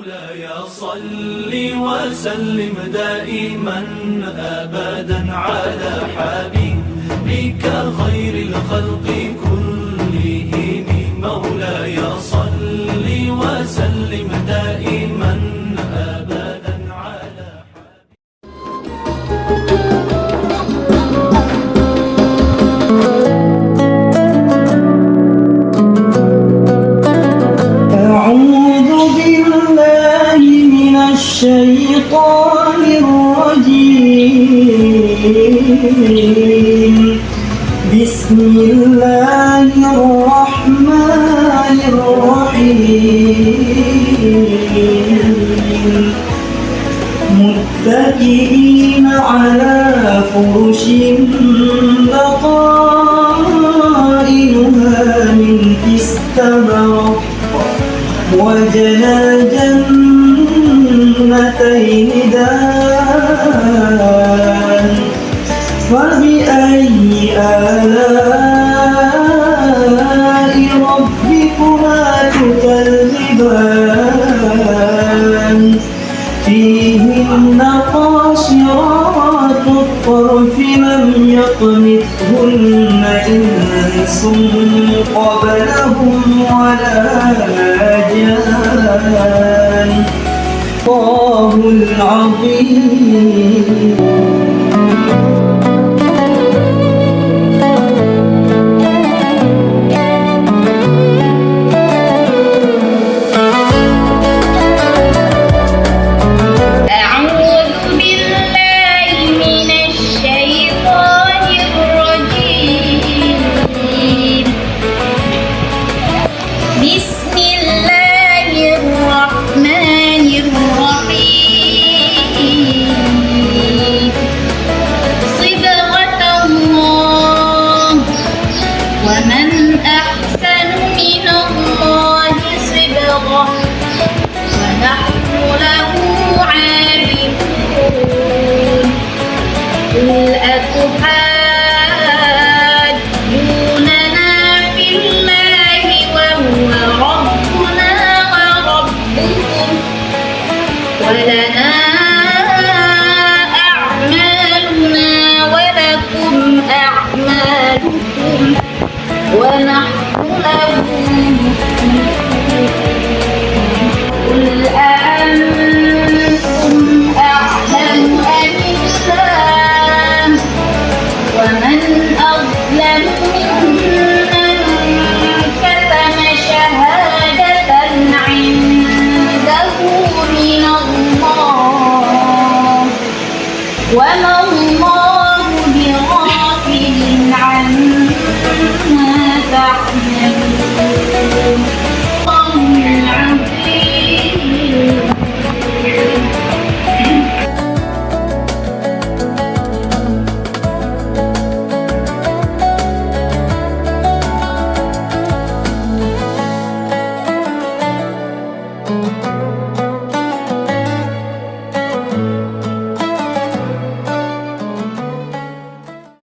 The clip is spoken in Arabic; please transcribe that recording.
مولاي صل وسلم دائما أبدا على حبيبك خير الخلق كلهم. مولاي صل وسلم دائما أبدا على الشيطان الرجيم. بسم الله الرحمن الرحيم. متكئين على فرش بطائنها من استبرق وجنى جنتين دان. فبأي آلاء ربكما تكذبان. فيهن قاصرات الطرف لم يطمثهن إنس قبلهم ولا جان. الله العظيم. ومن أحسن من الله صبغة ونحن له عابدون. قل أتحاجوننا في الله وهو ربنا وربكم ولنا أعمالنا ولكم أعمالكم ونحن له قل أأنتم أعلم أم الله ومن أظلم ممن كتم شهادة عنده من الله وما